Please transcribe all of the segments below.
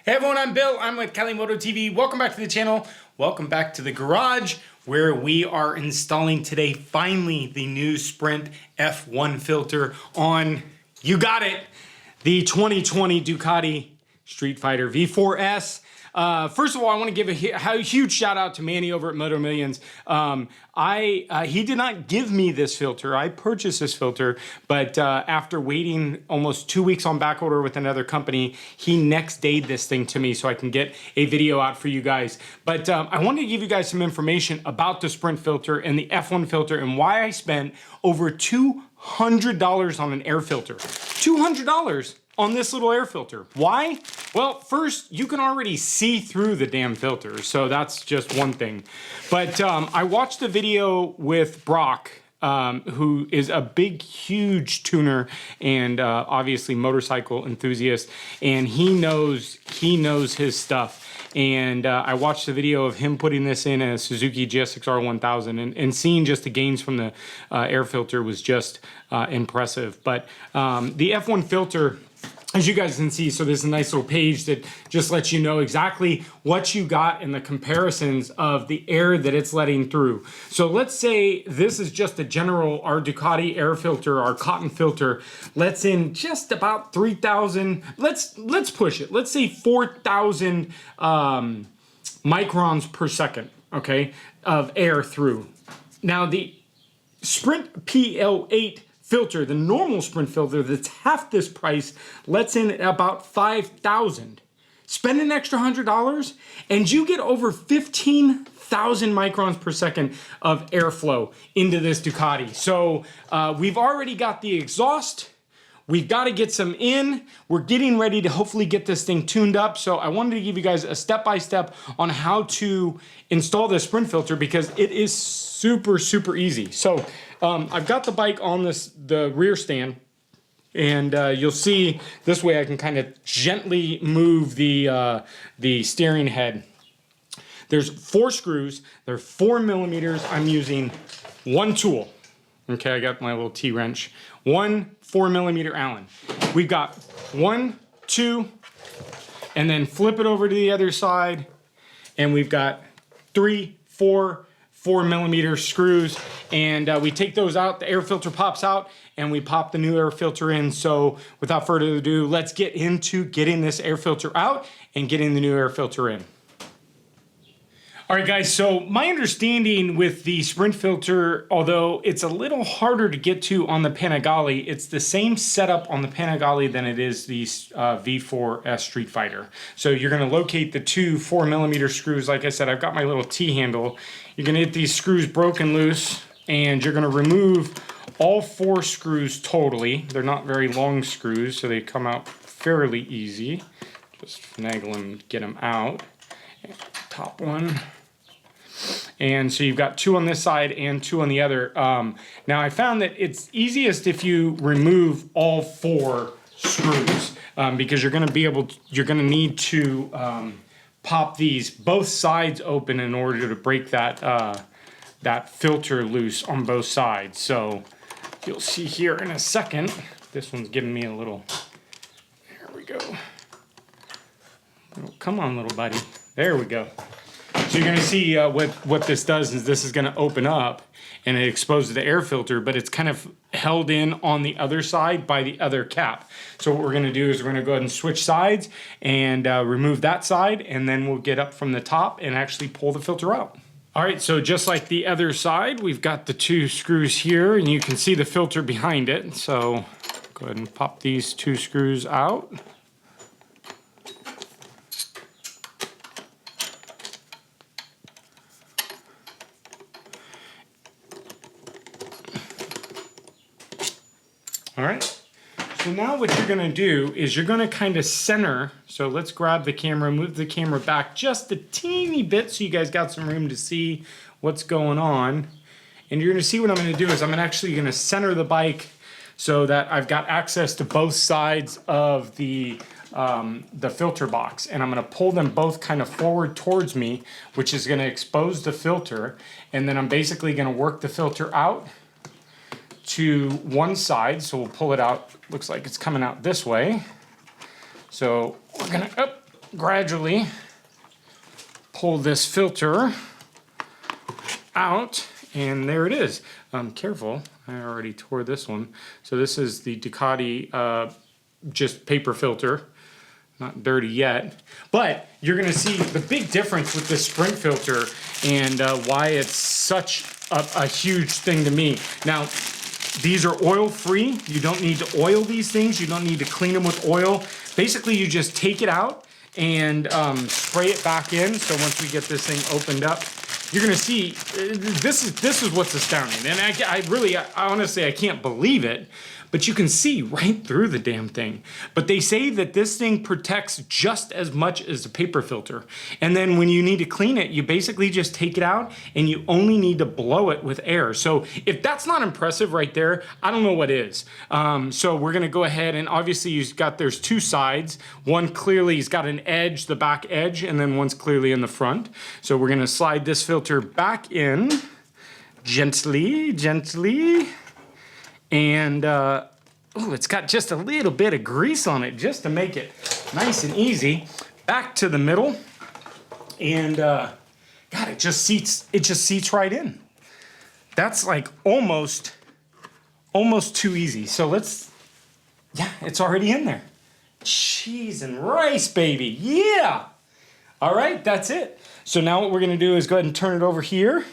Hey everyone, I'm Bill. I'm with Cali Moto TV. Welcome back to the channel. Welcome back to the garage where we are installing today, finally, the new Sprint F1 filter on, you got it, the 2020 Ducati Streetfighter V4S. First of all, I want to give a huge shout out to Manny over at Moto Millions. He did not give me this filter. I purchased this filter, but after waiting almost 2 weeks on back order with another company, he next dayed this thing to me so I can get a video out for you guys. But I wanted to give you guys some information about the Sprint filter and the F1 filter and why I spent over $200 on an air filter. $200 on this little air filter. Why? Well, first, you can already see through the damn filter, so that's just one thing. But I watched a video with Brock, who is a big, huge tuner and obviously motorcycle enthusiast, and he knows his stuff. And I watched the video of him putting this in a Suzuki GSX-R 1000 and seeing just the gains from the air filter was just impressive. But the F1 filter, as you guys can see, so there's a nice little page that just lets you know exactly what you got in the comparisons of the air that it's letting through. So let's say this is just a general, our Ducati air filter, our cotton filter, lets in just about 3,000, let's push it. Let's say 4,000 microns per second, okay, of air through. Now the Sprint PL8 filter, the normal Sprint filter that's half this price, lets in about 5,000. Spend an extra $100 and you get over 15,000 microns per second of airflow into this Ducati. So we've already got the exhaust. We've got to get some in. We're getting ready to hopefully get this thing tuned up. So I wanted to give you guys a step-by-step on how to install this Sprint filter because it is super, super easy. So I've got the bike on the rear stand, and you'll see this way I can kind of gently move the steering head. There's 4 screws. They're 4 millimeters. I'm using one tool. Okay, I got my little T-wrench. One 4 millimeter Allen. We've got 1, 2, and then flip it over to the other side, and we've got 3, 4 4 millimeter screws, and we take those out, the air filter pops out, and we pop the new air filter in. So without further ado, let's get into getting this air filter out and getting the new air filter in. All right, guys, so my understanding with the Sprint filter, although it's a little harder to get to on the PANIGALE, it's the same setup on the PANIGALE than it is the V4S Streetfighter. So you're going to locate the 2 4 millimeter screws. Like I said, I've got my little T-handle. You're going to get these screws broken loose, and you're going to remove all 4 screws totally. They're not very long screws, so they come out fairly easy. Just finagle them, get them out. Top one. And so you've got 2 on this side and 2 on the other. Now I found that it's easiest if you remove all 4 screws because you're going to need to pop these both sides open in order to break that that filter loose on both sides. So you'll see here in a second. This one's giving me a little. There we go. Oh, come on, little buddy. There we go. So you're going to see what this does is this is going to open up and it exposes the air filter, but it's kind of held in on the other side by the other cap. So what we're going to do is we're going to go ahead and switch sides and remove that side, and then we'll get up from the top and actually pull the filter out. All right, so just like the other side, we've got the 2 screws here, and you can see the filter behind it. So go ahead and pop these 2 screws out. All right, so now what you're gonna do is you're gonna kind of center. So let's grab the camera, move the camera back just a teeny bit so you guys got some room to see what's going on. And you're gonna see what I'm gonna do is I'm actually gonna center the bike so that I've got access to both sides of the filter box. And I'm gonna pull them both kind of forward towards me, which is gonna expose the filter. And then I'm basically gonna work the filter out to one side, so we'll pull it out. Looks like it's coming out this way. So we're gonna gradually pull this filter out, and there it is. Careful, I already tore this one. So this is the Ducati just paper filter. Not dirty yet, but you're gonna see the big difference with this Sprint filter and why it's such a huge thing to me. Now, these are oil free. You don't need to oil these things. You don't need to clean them with oil. Basically, you just take it out and spray it back in. So once we get this thing opened up, you're gonna see, this is what's astounding. And I honestly, I can't believe it, but you can see right through the damn thing. But they say that this thing protects just as much as the paper filter. And then when you need to clean it, you basically just take it out and you only need to blow it with air. So if that's not impressive right there, I don't know what is. So we're gonna go ahead and obviously there's two sides. One clearly has got an edge, the back edge, and then one's clearly in the front. So we're gonna slide this filter back in gently. And, oh, it's got just a little bit of grease on it just to make it nice and easy. Back to the middle. And, God, it just seats right in. That's like almost too easy. So yeah, it's already in there. Cheese and rice, baby, yeah. All right, that's it. So now what we're gonna do is go ahead and turn it over here.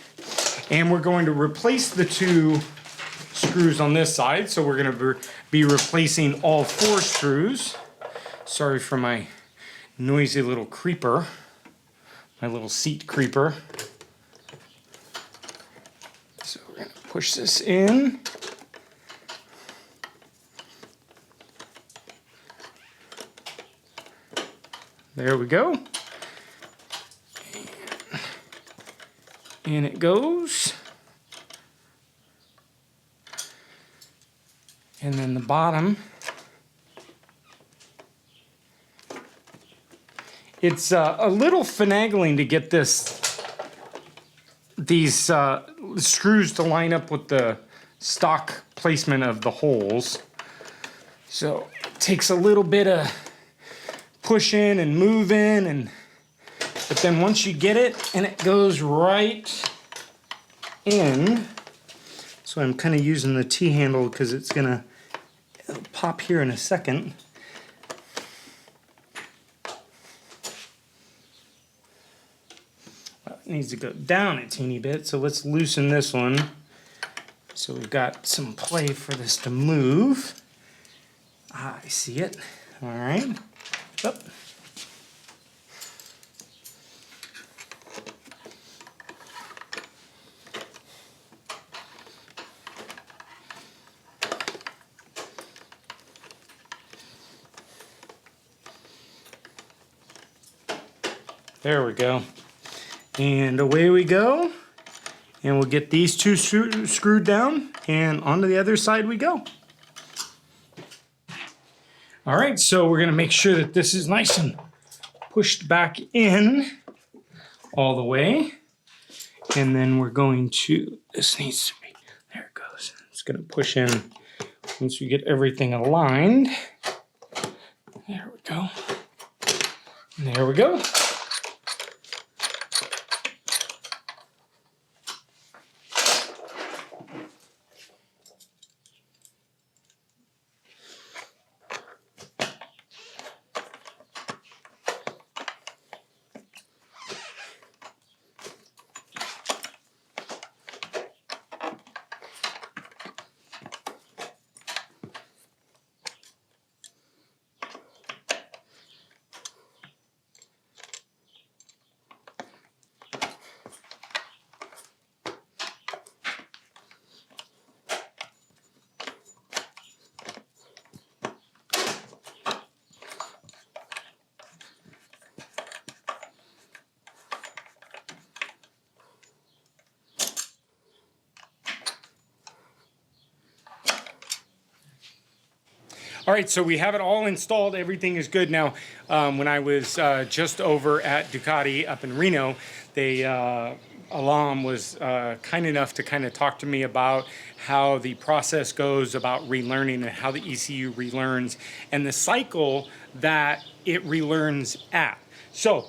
And we're going to replace the two screws on this side. So we're gonna be replacing all 4 screws. Sorry for my noisy little creeper, my little seat creeper. So we're gonna push this in. There we go. And it goes. And then the bottom, it's a little finagling to get these screws to line up with the stock placement of the holes. So it takes a little bit of pushing and moving, but then once you get it, and it goes right in. So I'm kind of using the T-handle because it'll pop here in a second. Well, it needs to go down a teeny bit, so let's loosen this one. So we've got some play for this to move. Ah, I see it. All right. Up. There we go. And away we go. And we'll get these two screwed down, and onto the other side we go. All right, so we're gonna make sure that this is nice and pushed back in all the way. And then we're going to, this needs to be, there it goes. It's gonna push in once we get everything aligned. There we go. And there we go. All right, so we have it all installed. Everything is good now. When I was just over at Ducati up in Reno, they Alam was kind enough to kind of talk to me about how the process goes about relearning and how the ECU relearns and the cycle that it relearns at. So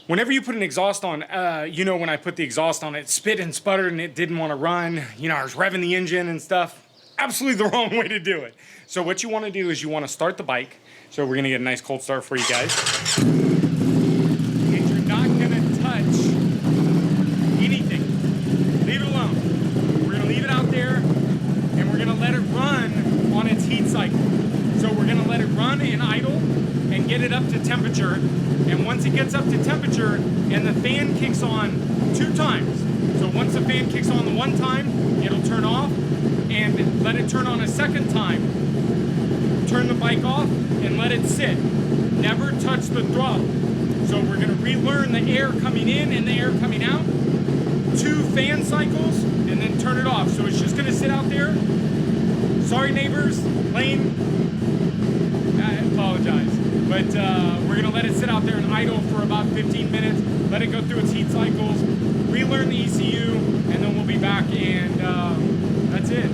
whenever you put an exhaust on, you know, when I put the exhaust on, it spit and sputtered and it didn't want to run. You know, I was revving the engine and stuff. Absolutely the wrong way to do it. So what you want to do is you want to start the bike. So we're going to get a nice cold start for you guys. And you're not going to touch anything. Leave it alone. We're going to leave it out there and we're going to let it run on its heat cycle. So we're going to let it run and idle and get it up to temperature. And once it gets up to temperature and the fan kicks on 2 times. So once the fan kicks on the 1 time, it'll turn off and let it turn on a 2nd time. Turn the bike off and let it sit. Never touch the throttle. So we're going to relearn the air coming in and the air coming out. 2 fan cycles and then turn it off. So it's just going to sit out there. Sorry neighbors, Lane, I apologize. But we're going to let it sit out there and idle for about 15 minutes. Let it go through its heat cycles. Relearn the ECU and then we'll be back and that's it.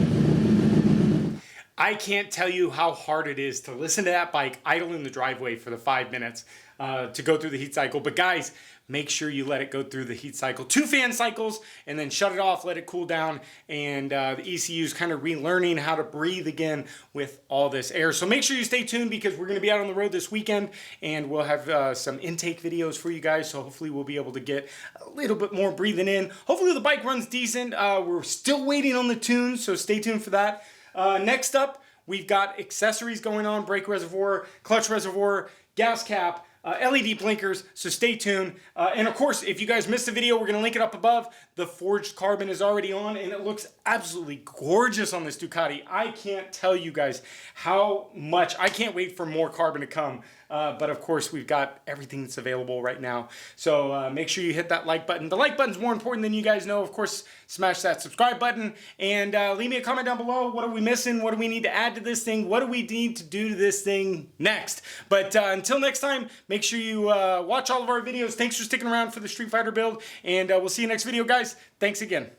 I can't tell you how hard it is to listen to that bike idle in the driveway for the 5 minutes to go through the heat cycle. But guys, make sure you let it go through the heat cycle. 2 fan cycles and then shut it off, let it cool down. And the ECU is kind of relearning how to breathe again with all this air. So make sure you stay tuned because we're going to be out on the road this weekend and we'll have some intake videos for you guys. So hopefully we'll be able to get a little bit more breathing in. Hopefully the bike runs decent. We're still waiting on the tunes, so stay tuned for that. Next up, we've got accessories going on, brake reservoir, clutch reservoir, gas cap, LED blinkers, so stay tuned. And of course, if you guys missed the video, we're going to link it up above. The forged carbon is already on, and it looks absolutely gorgeous on this Ducati. I can't tell you guys how much. I can't wait for more carbon to come. But of course, we've got everything that's available right now. So make sure you hit that like button. The like button's more important than you guys know. Of course, smash that subscribe button and leave me a comment down below. What are we missing? What do we need to add to this thing? What do we need to do to this thing next? But until next time, make sure you watch all of our videos. Thanks for sticking around for the Street Fighter build, and we'll see you next video, guys. Thanks again.